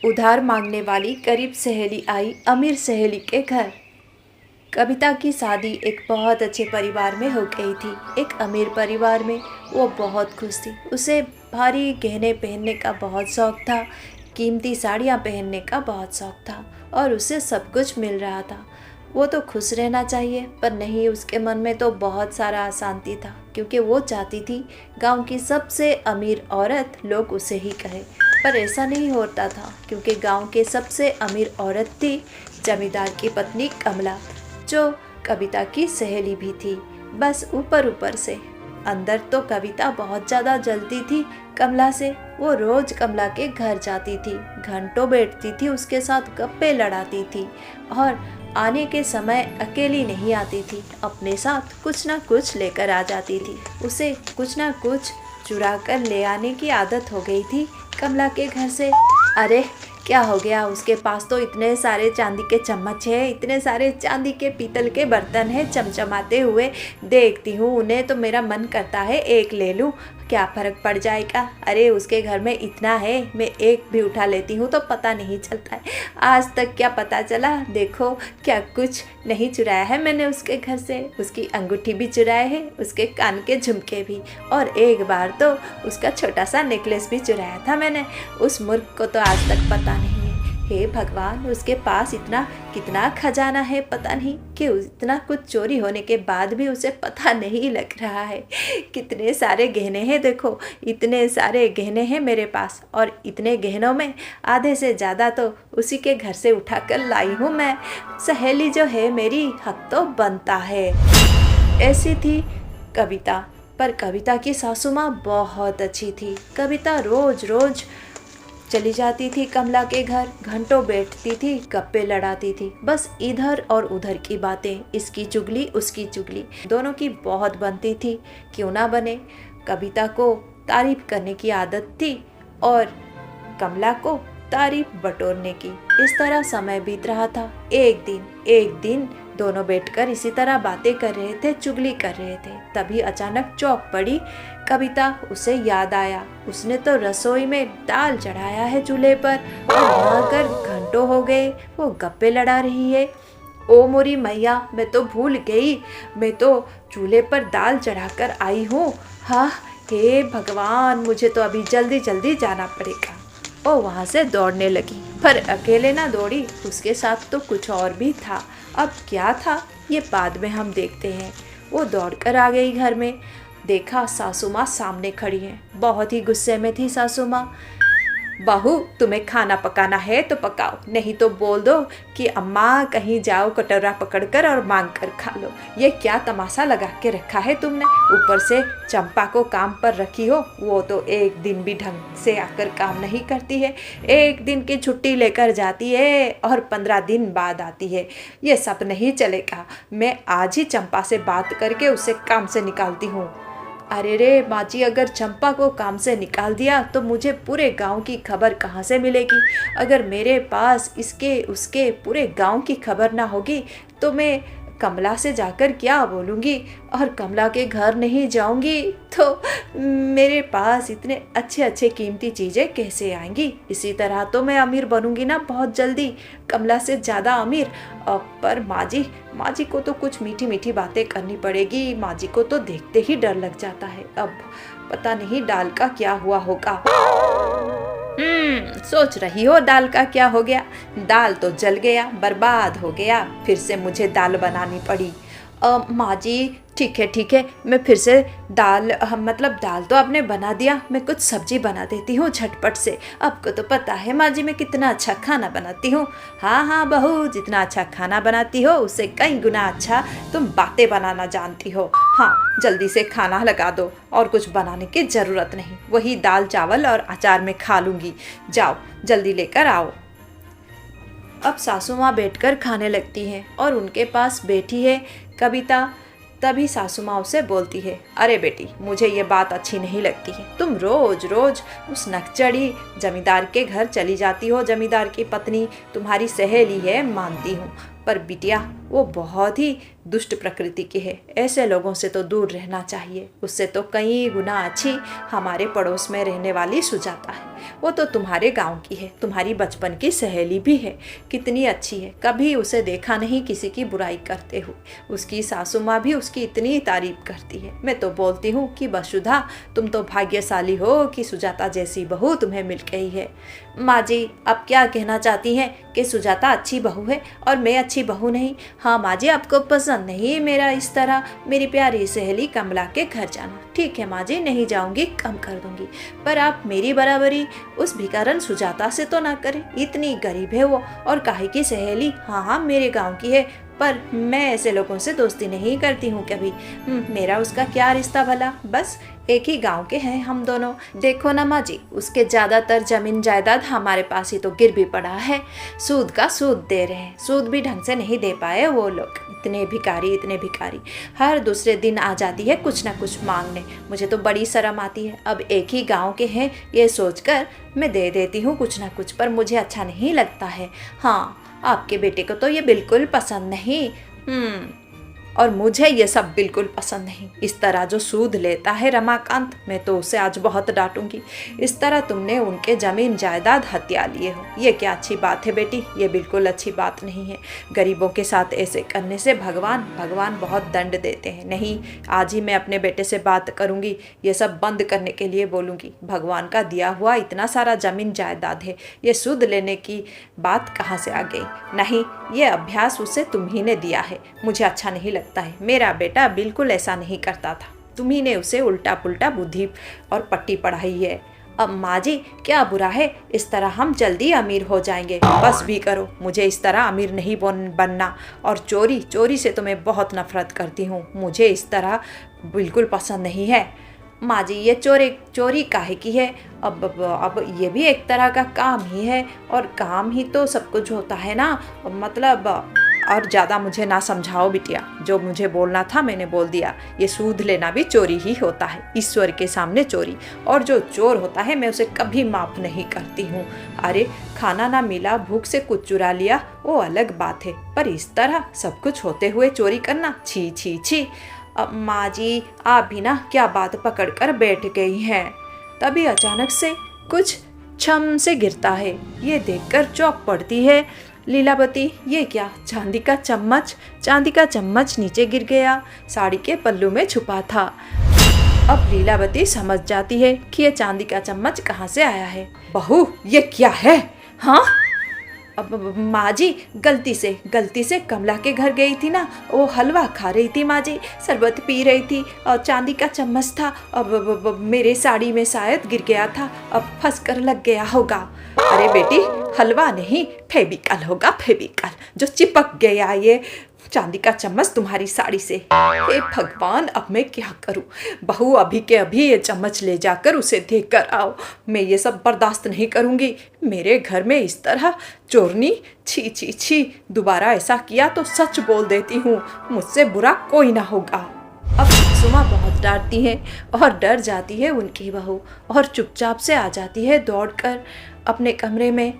उधार मांगने वाली गरीब सहेली आई अमीर सहेली के घर। कविता की शादी एक बहुत अच्छे परिवार में हो गई थी, एक अमीर परिवार में। वो बहुत खुश थी। उसे भारी गहने पहनने का बहुत शौक था, कीमती साड़ियाँ पहनने का बहुत शौक था और उसे सब कुछ मिल रहा था। वो तो खुश रहना चाहिए, पर नहीं, उसके मन में तो बहुत सारा अशांति था, क्योंकि वो चाहती थी गांव की सबसे अमीर औरत लोग उसे ही कहे। पर ऐसा नहीं होता था, क्योंकि गांव के सबसे अमीर औरत थी जमींदार की पत्नी कमला, जो कविता की सहेली भी थी। बस ऊपर ऊपर से, अंदर तो कविता बहुत ज़्यादा जलती थी कमला से। वो रोज कमला के घर जाती थी, घंटों बैठती थी उसके साथ, गप्पे लड़ाती थी और आने के समय अकेली नहीं आती थी, अपने साथ कुछ ना कुछ लेकर आ जाती थी। उसे कुछ ना कुछ चुरा कर ले आने की आदत हो गई थी कमला के घर से। अरे क्या हो गया, उसके पास तो इतने सारे चांदी के चम्मच हैं, इतने सारे चांदी के पीतल के बर्तन हैं चमचमाते हुए। देखती हूँ उन्हें तो मेरा मन करता है एक ले लूँ, क्या फ़र्क पड़ जाएगा। अरे उसके घर में इतना है, मैं एक भी उठा लेती हूँ तो पता नहीं चलता है। आज तक क्या पता चला, देखो क्या कुछ नहीं चुराया है मैंने उसके घर से। उसकी अंगूठी भी चुराए है, उसके कान के झुमके भी, और एक बार तो उसका छोटा सा नेकलेस भी चुराया था मैंने। उस मूर्ख को तो आज तक पता नहीं है। हे भगवान, उसके पास इतना कितना खजाना है, पता नहीं कि इतना कुछ चोरी होने के बाद भी उसे पता नहीं लग रहा है। कितने सारे गहने हैं, देखो इतने सारे गहने हैं मेरे पास, और इतने गहनों में आधे से ज़्यादा तो उसी के घर से उठा कर लाई हूँ मैं। सहेली जो है मेरी, हक तो बनता है। ऐसी थी कविता। पर कविता की सासू माँ बहुत अच्छी थी। कविता रोज रोज चली जाती थी कमला के घर, घंटों बैठती थी, गप्पे लड़ाती थी, बस इधर और उधर की बातें, इसकी चुगली उसकी चुगली, दोनों की बहुत बनती थी। क्यों ना बने, कविता को तारीफ करने की आदत थी और कमला को तारीफ बटोरने की। इस तरह समय बीत रहा था। एक दिन दोनों बैठकर इसी तरह बातें कर रहे थे, चुगली कर रहे थे। तभी अचानक चौंक पड़ी कविता। उसे याद आया, उसने तो रसोई में दाल चढ़ाया है चूल्हे पर, और यहाँ कर घंटों हो गए वो गप्पे लड़ा रही है। ओ मोरी मैया, मैं तो भूल गई, मैं तो चूल्हे पर दाल चढ़ाकर आई हूँ। हाँ हे भगवान, मुझे तो अभी जल्दी जल्दी जाना पड़ेगा। ओ वहाँ से दौड़ने लगी, पर अकेले ना दौड़ी, उसके साथ तो कुछ और भी था। अब क्या था ये बाद में हम देखते हैं। वो दौड़कर आ गई घर में, देखा सासू माँ सामने खड़ी है। बहुत ही गुस्से में थी सासू माँ। बहू, तुम्हें खाना पकाना है तो पकाओ, नहीं तो बोल दो कि अम्मा कहीं जाओ कटोरा पकड़कर और मांग कर खा लो। ये क्या तमाशा लगा के रखा है तुमने। ऊपर से चंपा को काम पर रखी हो, वो तो एक दिन भी ढंग से आकर काम नहीं करती है। एक दिन की छुट्टी लेकर जाती है और 15 दिन बाद आती है। ये सब नहीं चलेगा। मैं आज ही चंपा से बात करके उसे काम से निकालती हूँ। अरे रे माँ जी, अगर चंपा को काम से निकाल दिया तो मुझे पूरे गांव की खबर कहाँ से मिलेगी। अगर मेरे पास इसके उसके पूरे गांव की खबर ना होगी तो मैं कमला से जाकर क्या बोलूँगी, और कमला के घर नहीं जाऊँगी तो मेरे पास इतने अच्छे अच्छे कीमती चीज़ें कैसे आएंगी। इसी तरह तो मैं अमीर बनूँगी ना बहुत जल्दी, कमला से ज़्यादा अमीर। पर माँ जी को तो कुछ मीठी मीठी बातें करनी पड़ेगी। माँ जी को तो देखते ही डर लग जाता है। अब पता नहीं दाल का क्या हुआ होगा। सोच रही हो दाल का क्या हो गया। दाल तो जल गया, बर्बाद हो गया, फिर से मुझे दाल बनानी पड़ी। माँ जी ठीक है, मैं फिर से दाल मतलब दाल तो आपने बना दिया, मैं कुछ सब्जी बना देती हूँ झटपट से। आपको तो पता है माँ जी मैं कितना अच्छा खाना बनाती हूँ। हाँ बहू, जितना अच्छा खाना बनाती हो उससे कई गुना अच्छा तुम बातें बनाना जानती हो। हाँ, जल्दी से खाना लगा दो, और कुछ बनाने की ज़रूरत नहीं, वही दाल चावल और अचार में खा लूँगी। जाओ जल्दी लेकर आओ। अब सासू माँ बैठकर खाने लगती हैं और उनके पास बैठी है कविता। तभी सासू माँ उसे बोलती है, अरे बेटी, मुझे ये बात अच्छी नहीं लगती है। तुम रोज रोज उस नकचढ़ी जमींदार के घर चली जाती हो। जमींदार की पत्नी तुम्हारी सहेली है, मानती हूँ, पर बिटिया वो बहुत ही दुष्ट प्रकृति की है। ऐसे लोगों से तो दूर रहना चाहिए। उससे तो कई गुना अच्छी हमारे पड़ोस में रहने वाली सुजाता है। वो तो तुम्हारे गांव की है, तुम्हारी बचपन की सहेली भी है। कितनी अच्छी है, कभी उसे देखा नहीं किसी की बुराई करते हुए। उसकी सासू माँ भी उसकी इतनी तारीफ करती है। मैं तो बोलती हूँ कि वसुधा, तुम तो भाग्यशाली हो कि सुजाता जैसी बहू तुम्हें मिल गई है। माँ जी, आप क्या कहना चाहती हैं कि सुजाता अच्छी बहू है और मैं अच्छी बहू नहीं? हाँ माँ जी, आपको पसंद नहीं मेरा इस तरह मेरी प्यारी सहेली कमला के घर जाना। ठीक है माँ जी, नहीं जाऊंगी, कम कर दूंगी। पर आप मेरी बराबरी उस भिखारन सुजाता से तो ना करें। इतनी गरीब है वो, और काहे की सहेली? हाँ हाँ, मेरे गाँव की है, पर मैं ऐसे लोगों से दोस्ती नहीं करती हूँ कभी। मेरा उसका क्या रिश्ता भला? बस एक ही गांव के हैं हम दोनों। देखो ना माँ जी, उसके ज़्यादातर जमीन जायदाद हमारे पास ही तो गिर भी पड़ा है। सूद का सूद दे रहे हैं, सूद भी ढंग से नहीं दे पाए वो लोग। इतने भिखारी हर दूसरे दिन आ जाती है कुछ ना कुछ मांगने। मुझे तो बड़ी शर्म आती है। अब एक ही गांव के हैं ये सोचकर मैं दे देती हूँ कुछ ना कुछ, पर मुझे अच्छा नहीं लगता है। हाँ, आपके बेटे को तो ये बिल्कुल पसंद नहीं। और मुझे ये सब बिल्कुल पसंद नहीं। इस तरह जो सूद लेता है रमाकांत, मैं तो उसे आज बहुत डांटूंगी। इस तरह तुमने उनके जमीन जायदाद हत्या लिए हो, ये क्या अच्छी बात है बेटी? ये बिल्कुल अच्छी बात नहीं है। गरीबों के साथ ऐसे करने से भगवान बहुत दंड देते हैं। नहीं, आज ही मैं अपने बेटे से बात करूंगी, ये सब बंद करने के लिए बोलूँगी। भगवान का दिया हुआ इतना सारा जमीन जायदाद है, ये सूद लेने की बात कहाँ से आ गई? नहीं, ये अभ्यास उसे तुम ही ने दिया है, मुझे अच्छा नहीं लगता है। मेरा बेटा बिल्कुल ऐसा नहीं करता था, तुम्ही ने उसे उल्टा पुल्टा बुद्धि और पट्टी पढ़ाई है। अब माँ जी, क्या बुरा है? इस तरह हम जल्दी अमीर हो जाएंगे। बस भी करो, मुझे इस तरह अमीर नहीं बनना। और चोरी से तो मैं बहुत नफरत करती हूँ, मुझे इस तरह बिल्कुल पसंद नहीं है। माँ जी, ये चोरी काहे की है? अब ये भी एक तरह का काम ही है, और काम ही तो सब कुछ होता है ना। मतलब और ज़्यादा मुझे ना समझाओ बिटिया, जो मुझे बोलना था मैंने बोल दिया। ये सूद लेना भी चोरी ही होता है, ईश्वर के सामने चोरी। और जो चोर होता है मैं उसे कभी माफ़ नहीं करती हूँ। अरे, खाना ना मिला, भूख से कुछ चुरा लिया, वो अलग बात है, पर इस तरह सब कुछ होते हुए चोरी करना, छी छी छी। अब माँ जी, आप भी ना क्या बात पकड़ कर बैठ गई हैं। तभी अचानक से कुछ छम से गिरता है। ये देखकर चौंक पड़ती है लीलावती। ये क्या? चांदी का चम्मच नीचे गिर गया, साड़ी के पल्लू में छुपा था। अब लीलावती समझ जाती है कि ये चांदी का चम्मच कहाँ से आया है। बहू, ये क्या है? हाँ, अब माँ जी, गलती से कमला के घर गई थी ना, वो हलवा खा रही थी माँ जी, शरबत पी रही थी, और चांदी का चम्मच था। अब मेरे साड़ी में शायद गिर गया था, अब फंस कर लग गया होगा। अरे बेटी, हलवा नहीं, फेविकल होगा, फेविकल, जो चिपक गया ये चांदी का चम्मच तुम्हारी साड़ी से। हे भगवान, अब मैं क्या करूं? बहू, अभी के अभी ये चम्मच ले जाकर उसे देख कर आओ। मैं ये सब बर्दाश्त नहीं करूंगी। मेरे घर में इस तरह चोरनी, छी छी छी। दोबारा ऐसा किया तो सच बोल देती हूँ, मुझसे बुरा कोई ना होगा। अब सुमा बहुत डांटती है और डर जाती है उनकी बहू, और चुपचाप से आ जाती है दौड़कर अपने कमरे में।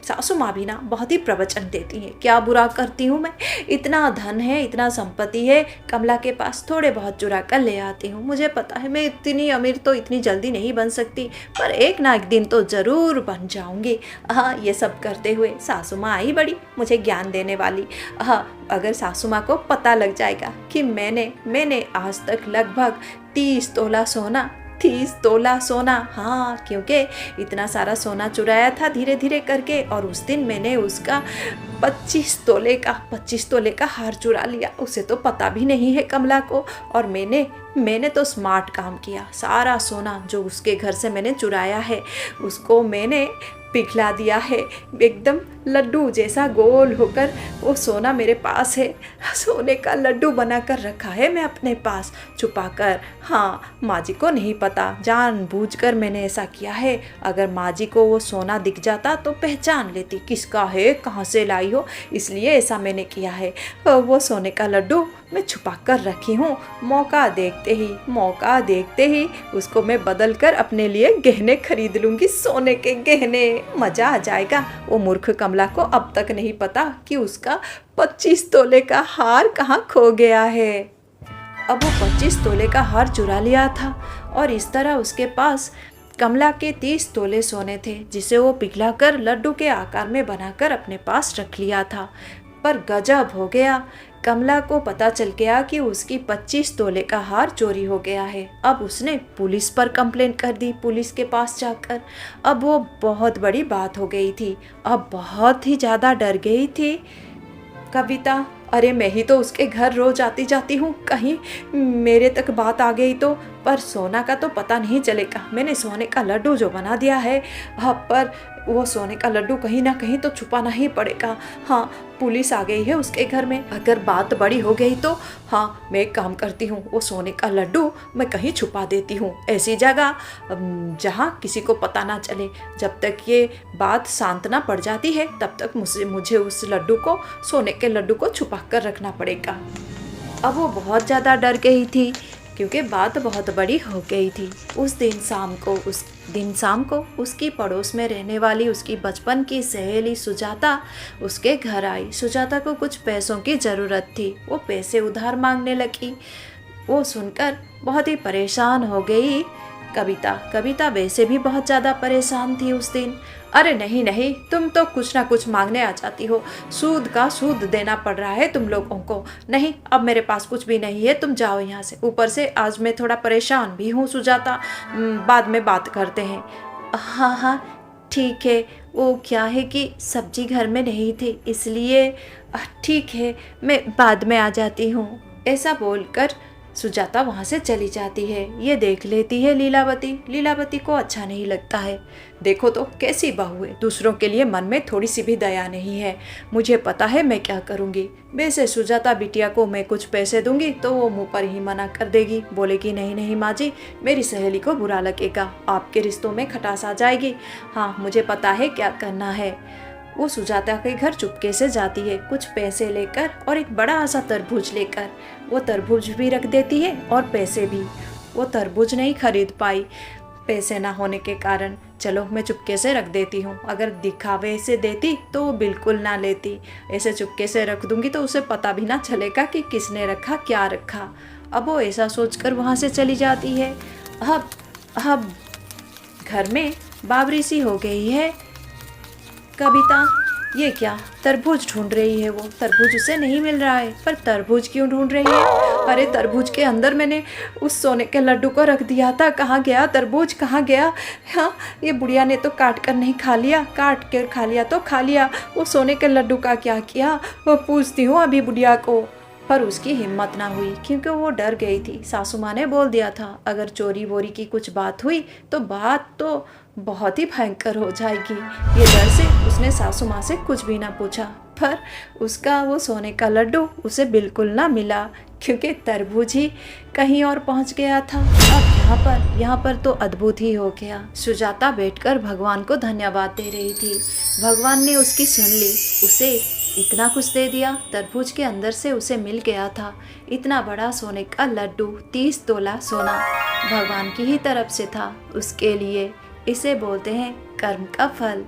सासू माँ भी ना बहुत ही प्रवचन देती हैं, क्या बुरा करती हूँ मैं? इतना धन है, इतना संपत्ति है कमला के पास, थोड़े बहुत चुरा कर ले आती हूँ। मुझे पता है मैं इतनी अमीर तो इतनी जल्दी नहीं बन सकती, पर एक ना एक दिन तो ज़रूर बन जाऊँगी। हाँ, ये सब करते हुए सासू माँ आई बड़ी मुझे ज्ञान देने वाली। हाँ, अगर सासू माँ को पता लग जाएगा कि मैंने आज तक लगभग 30 तोला सोना, हाँ, क्योंकि इतना सारा सोना चुराया था धीरे धीरे करके, और उस दिन मैंने उसका 25 तोले का हार चुरा लिया। उसे तो पता भी नहीं है कमला को, और मैंने तो स्मार्ट काम किया। सारा सोना जो उसके घर से मैंने चुराया है उसको मैंने पिघला दिया है, एकदम लड्डू जैसा गोल होकर वो सोना मेरे पास है। सोने का लड्डू बनाकर रखा है मैं अपने पास छुपाकर। हाँ, माँ जी को नहीं पता, जानबूझकर मैंने ऐसा किया है। अगर माँ जी को वो सोना दिख जाता तो पहचान लेती किसका है, कहाँ से लाई हो, इसलिए ऐसा मैंने किया है। वो सोने का लड्डू मैं छुपा कर रखी हूँ। मौका देखते ही उसको मैं बदल कर अपने लिए गहने खरीद लूँगी, सोने के गहने। मज़ा आ जाएगा। वो मूर्ख कमला को अब तक नहीं पता कि उसका 25 तोले का हार कहाँ खो गया है। अब वो 25 तोले का हार चुरा लिया था और इस तरह उसके पास कमला के 30 तोले सोने थे, जिसे वो पिघलाकर लड्डू के आकार में बनाकर अपने पास रख लिया था। पर गजब हो गया, कमला को पता चल गया कि उसकी 25 तोले का हार चोरी हो गया है। अब उसने पुलिस पर कंप्लेंट कर दी, पुलिस के पास जाकर। अब वो बहुत बड़ी बात हो गई थी, अब बहुत ही ज़्यादा डर गई थी कविता। अरे मैं ही तो उसके घर रोज आती जाती हूँ, कहीं मेरे तक बात आ गई तो। पर सोना का तो पता नहीं चलेगा, मैंने सोने का लड्डू जो बना दिया है। हाँ, पर वो सोने का लड्डू कहीं ना कहीं तो छुपाना ही पड़ेगा। हाँ, पुलिस आ गई है उसके घर में, अगर बात बड़ी हो गई तो। हाँ, मैं एक काम करती हूँ, वो सोने का लड्डू मैं कहीं छुपा देती हूँ, ऐसी जगह जहाँ किसी को पता ना चले। जब तक ये बात शांत ना पड़ जाती है तब तक मुझे उस लड्डू को, सोने के लड्डू को छुपा कर रखना पड़ेगा। अब वो बहुत ज़्यादा डर गई थी क्योंकि बात बहुत बड़ी हो गई थी। उस दिन शाम को उसकी पड़ोस में रहने वाली उसकी बचपन की सहेली सुजाता उसके घर आई। सुजाता को कुछ पैसों की ज़रूरत थी, वो पैसे उधार मांगने लगी। वो सुनकर बहुत ही परेशान हो गई कविता वैसे भी बहुत ज़्यादा परेशान थी उस दिन। अरे नहीं नहीं, तुम तो कुछ ना कुछ मांगने आ जाती हो, सूद का सूद देना पड़ रहा है तुम लोगों को। नहीं, अब मेरे पास कुछ भी नहीं है, तुम जाओ यहाँ से। ऊपर से आज मैं थोड़ा परेशान भी हूँ सुजाता, बाद में बात करते हैं। हाँ हाँ ठीक है, वो क्या है कि सब्जी घर में नहीं थी इसलिए ठीक है, मैं बाद में आ जाती हूँ। ऐसा बोलकर सुजाता वहाँ से चली जाती है। ये देख लेती है लीलावती को अच्छा नहीं लगता है। देखो तो कैसी बहू है, दूसरों के लिए मन में थोड़ी सी भी दया नहीं है। मुझे पता है मैं क्या करूँगी। वैसे सुजाता बिटिया को मैं कुछ पैसे दूंगी तो वो मुँह पर ही मना कर देगी, बोलेगी नहीं नहीं माँ जी, मेरी सहेली को बुरा लगेगा, आपके रिश्तों में खटास आ जाएगी। हाँ, मुझे पता है क्या करना है। वो सुजाता के घर चुपके से जाती है, कुछ पैसे लेकर और एक बड़ा सा तरबूज लेकर। वो तरबूज भी रख देती है और पैसे भी। वो तरबूज नहीं खरीद पाई पैसे ना होने के कारण। चलो मैं चुपके से रख देती हूँ, अगर दिखावे से देती तो वो बिल्कुल ना लेती। ऐसे चुपके से रख दूंगी तो उसे पता भी ना चलेगा कि किसने रखा, क्या रखा। अब वो ऐसा सोचकर वहाँ से चली जाती है। अब घर में बावरी सी हो गई है कविता। ये क्या, तरबूज ढूंढ रही है वो, तरबूज उसे नहीं मिल रहा है। पर तरबूज क्यों ढूंढ रही है? अरे तरबूज के अंदर मैंने उस सोने के लड्डू को रख दिया था, कहाँ गया तरबूज, कहाँ गया? हाँ, ये बुढ़िया ने तो काट कर नहीं खा लिया, काट कर खा लिया तो खा लिया, वो सोने के लड्डू का क्या किया? वो पूछती हूँ अभी बुढ़िया को। पर उसकी हिम्मत ना हुई क्योंकि वो डर गई थी। सासू माँ ने बोल दिया था अगर चोरी वोरी की कुछ बात हुई तो बात तो बहुत ही भयंकर हो जाएगी। ये डर से उसने सासू माँ से कुछ भी ना पूछा। पर उसका वो सोने का लड्डू उसे बिल्कुल ना मिला क्योंकि तरबूज ही कहीं और पहुँच गया था। अब यहाँ पर तो अद्भुत ही हो गया। सुजाता बैठकर भगवान को धन्यवाद दे रही थी। भगवान ने उसकी सुन ली, उसे इतना कुछ दे दिया। तरबूज के अंदर से उसे मिल गया था इतना बड़ा सोने का लड्डू, 30 तोला सोना भगवान की ही तरफ से था उसके लिए। इसे बोलते हैं कर्म का फल।